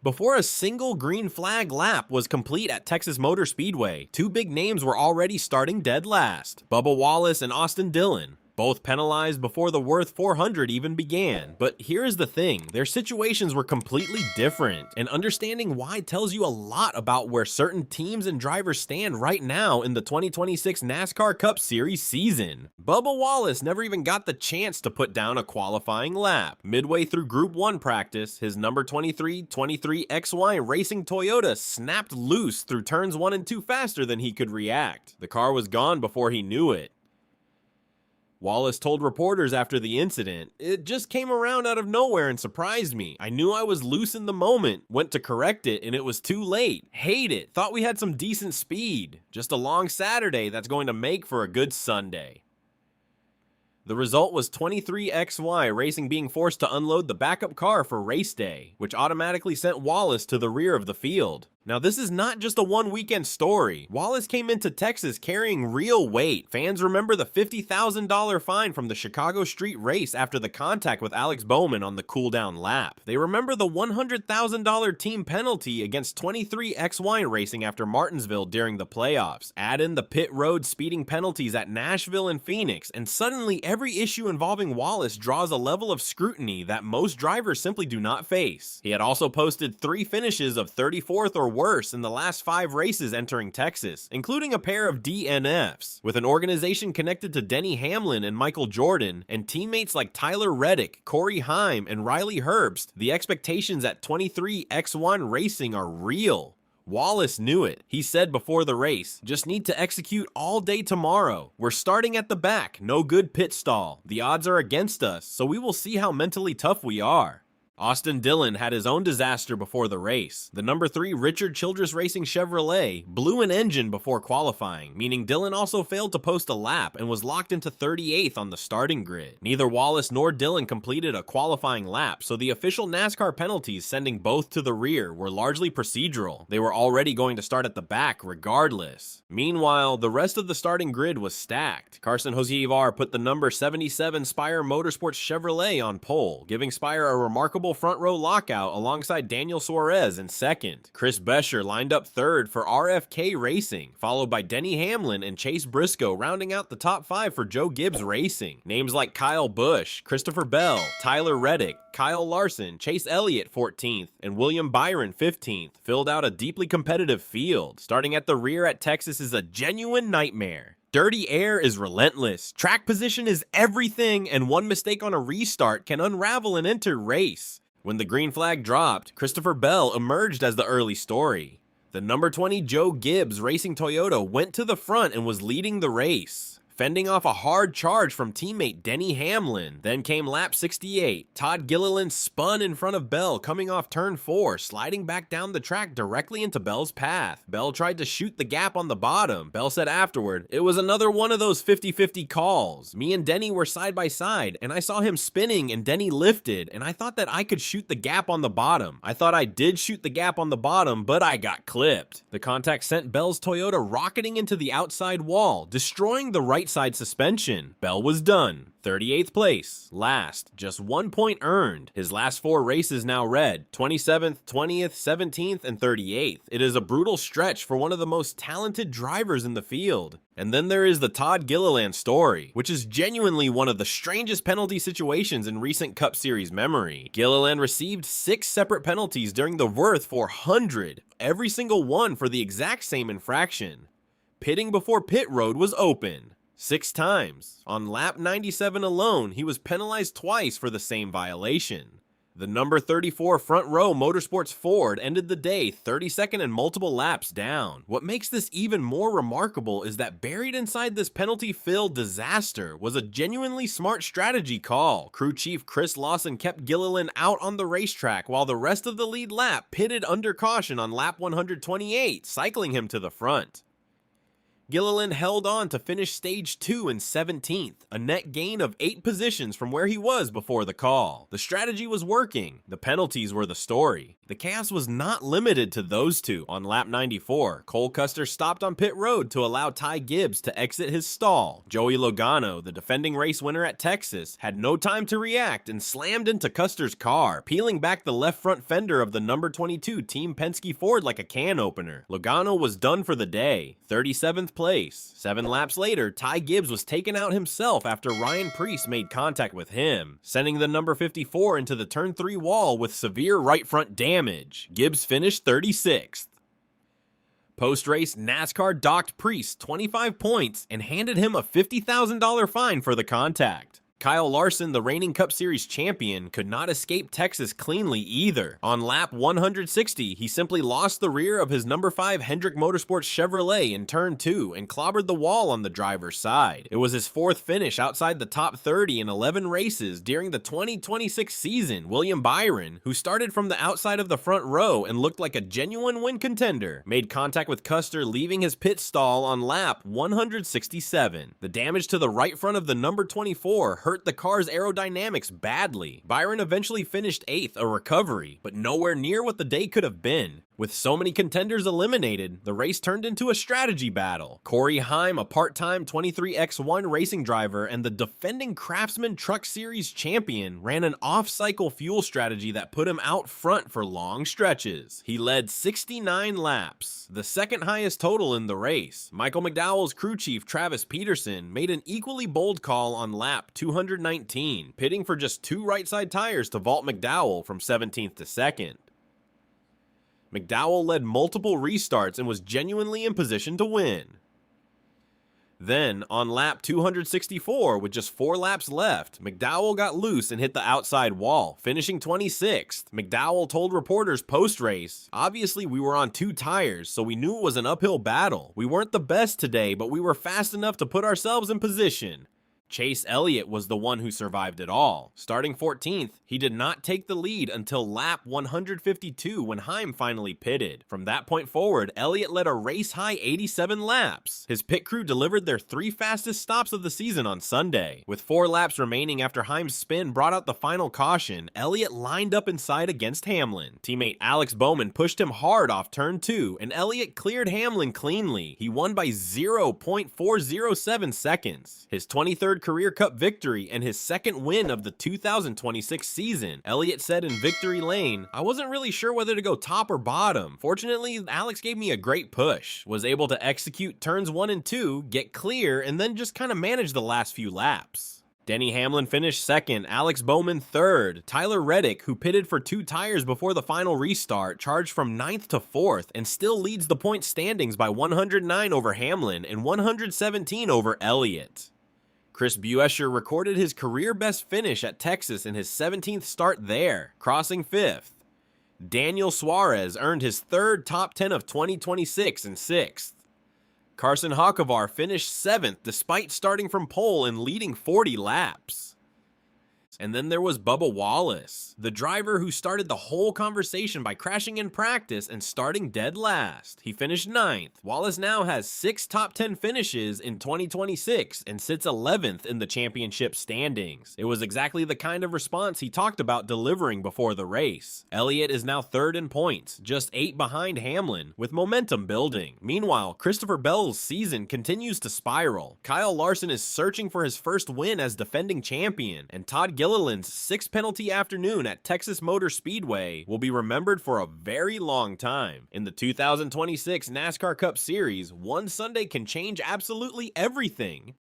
Before a single green flag lap was complete at Texas Motor Speedway, two big names were already starting dead last: Bubba Wallace and Austin Dillon, both penalized before the Würth 400 even began. But here is the thing, their situations were completely different, and understanding why tells you a lot about where certain teams and drivers stand right now in the 2026 NASCAR Cup Series season. Bubba Wallace never even got the chance to put down a qualifying lap. Midway through Group 1 practice, his number 23XY Racing Toyota snapped loose through turns 1 and 2 faster than he could react. The car was gone before he knew it. Wallace told reporters after the incident, "It just came around out of nowhere and surprised me. I knew I was loose in the moment, went to correct it, and it was too late. Hate it, thought we had some decent speed. Just a long Saturday that's going to make for a good Sunday." The result was 23XY Racing being forced to unload the backup car for race day, which automatically sent Wallace to the rear of the field. Now, this is not just a one-weekend story. Wallace came into Texas carrying real weight. Fans remember the $50,000 fine from the Chicago street race after the contact with Alex Bowman on the cool-down lap. They remember the $100,000 team penalty against 23XY Racing after Martinsville during the playoffs. Add in the pit road speeding penalties at Nashville and Phoenix, and suddenly every issue involving Wallace draws a level of scrutiny that most drivers simply do not face. He had also posted 3 finishes of 34th or worse in the last 5 races entering Texas, including a pair of DNFs. With an organization connected to Denny Hamlin and Michael Jordan, and teammates like Tyler Reddick, Corey Heim, and Riley Herbst, the expectations at 23X1 Racing are real. Wallace knew it. He said before the race, "Just need to execute all day tomorrow. We're starting at the back, no good pit stall. The odds are against us, so we will see how mentally tough we are." Austin Dillon had his own disaster before the race. The number 3 Richard Childress Racing Chevrolet blew an engine before qualifying, meaning Dillon also failed to post a lap and was locked into 38th on the starting grid. Neither Wallace nor Dillon completed a qualifying lap, so the official NASCAR penalties sending both to the rear were largely procedural. They were already going to start at the back regardless. Meanwhile, the rest of the starting grid was stacked. Carson Hocevar put the number 77 Spire Motorsports Chevrolet on pole, giving Spire a remarkable front row lockout alongside Daniel Suarez in second. Chris Bescher lined up third for RFK Racing, followed by Denny Hamlin and Chase Briscoe rounding out the top 5 for Joe Gibbs Racing. Names like Kyle Busch, Christopher Bell, Tyler Reddick, Kyle Larson, Chase Elliott 14th, and William Byron 15th filled out a deeply competitive field. Starting at the rear at Texas is a genuine nightmare. Dirty air is relentless, track position is everything, and one mistake on a restart can unravel an entire race. When the green flag dropped, Christopher Bell emerged as the early story. The number 20 Joe Gibbs Racing Toyota went to the front and was leading the race, fending off a hard charge from teammate Denny Hamlin. Then came lap 68. Todd Gilliland spun in front of Bell coming off turn 4, sliding back down the track directly into Bell's path. Bell tried to shoot the gap on the bottom. Bell said afterward, "It was another one of those 50-50 calls. Me and Denny were side by side, and I saw him spinning and Denny lifted, and I thought that I could shoot the gap on the bottom. I thought I did shoot the gap on the bottom, but I got clipped." The contact sent Bell's Toyota rocketing into the outside wall, destroying the right side suspension. Bell was done. 38th place, last, just 1 point earned. His last 4 races now read 27th, 20th, 17th, and 38th. It is a brutal stretch for one of the most talented drivers in the field. And then there is the Todd Gilliland story, which is genuinely one of the strangest penalty situations in recent Cup Series memory. Gilliland received 6 separate penalties during the Würth 400, every single one for the exact same infraction. Pitting before pit road was open 6 times. On lap 97 alone, he was penalized twice for the same violation. The number 34 front row Motorsports Ford ended the day 32nd and multiple laps down. What makes this even more remarkable is that buried inside this penalty-filled disaster was a genuinely smart strategy call. Crew chief Chris Lawson kept Gilliland out on the racetrack while the rest of the lead lap pitted under caution on lap 128, cycling him to the front. Gilliland held on to finish stage 2 in 17th, a net gain of 8 positions from where he was before the call. The strategy was working. The penalties were the story. The chaos was not limited to those two. On lap 94, Cole Custer stopped on pit road to allow Ty Gibbs to exit his stall. Joey Logano, the defending race winner at Texas, had no time to react and slammed into Custer's car, peeling back the left front fender of the number 22 Team Penske Ford like a can opener. Logano was done for the day, 37th place. 7 laps later, Ty Gibbs was taken out himself after Ryan Preece made contact with him, sending the number 54 into the turn 3 wall with severe right front damage. Gibbs finished 36th. Post-race, NASCAR docked Preece 25 points and handed him a $50,000 fine for the contact. Kyle Larson, the reigning Cup Series champion, could not escape Texas cleanly either. On lap 160, he simply lost the rear of his number 5 Hendrick Motorsports Chevrolet in turn 2 and clobbered the wall on the driver's side. It was his 4th finish outside the top 30 in 11 races during the 2026 season. William Byron, who started from the outside of the front row and looked like a genuine win contender, made contact with Custer leaving his pit stall on lap 167. The damage to the right front of the number 24 hurt the car's aerodynamics badly. Byron eventually finished 8th, a recovery, but nowhere near what the day could have been. With so many contenders eliminated, the race turned into a strategy battle. Corey Heim, a part-time 23X1 racing driver and the defending Craftsman Truck Series champion, ran an off-cycle fuel strategy that put him out front for long stretches. He led 69 laps, the second highest total in the race. Michael McDowell's crew chief Travis Peterson made an equally bold call on lap 219, pitting for just 2 right side tires to vault McDowell from 17th to 2nd. McDowell led multiple restarts and was genuinely in position to win. Then, on lap 264, with just 4 laps left, McDowell got loose and hit the outside wall, finishing 26th. McDowell told reporters post-race, "Obviously we were on 2 tires, so we knew it was an uphill battle. We weren't the best today, but we were fast enough to put ourselves in position." Chase Elliott was the one who survived it all. Starting 14th, he did not take the lead until lap 152 when Heim finally pitted. From that point forward, Elliott led a race-high 87 laps. His pit crew delivered their 3 fastest stops of the season on Sunday. With 4 laps remaining after Heim's spin brought out the final caution, Elliott lined up inside against Hamlin. Teammate Alex Bowman pushed him hard off turn 2, and Elliott cleared Hamlin cleanly. He won by 0.407 seconds. His 23rd career Cup victory and his 2nd win of the 2026 season. Elliott said in victory lane, "I wasn't really sure whether to go top or bottom. Fortunately, Alex gave me a great push. Was able to execute turns 1 and 2, get clear, and then just kind of manage the last few laps." Denny Hamlin finished 2nd, Alex Bowman 3rd. Tyler Reddick, who pitted for 2 tires before the final restart, charged from 9th to 4th and still leads the point standings by 109 over Hamlin and 117 over Elliott. Chris Buescher recorded his career-best finish at Texas in his 17th start there, crossing 5th. Daniel Suarez earned his 3rd top 10 of 2026 and 6th. Carson Hocevar finished 7th despite starting from pole and leading 40 laps. And then there was Bubba Wallace, the driver who started the whole conversation by crashing in practice and starting dead last. He finished 9th. Wallace now has 6 top 10 finishes in 2026 and sits 11th in the championship standings. It was exactly the kind of response he talked about delivering before the race. Elliott is now 3rd in points, just 8 behind Hamlin, with momentum building. Meanwhile, Christopher Bell's season continues to spiral. Kyle Larson is searching for his first win as defending champion, and Todd Gilliland's 6 penalty afternoon at Texas Motor Speedway will be remembered for a very long time. In the 2026 NASCAR Cup Series, one Sunday can change absolutely everything.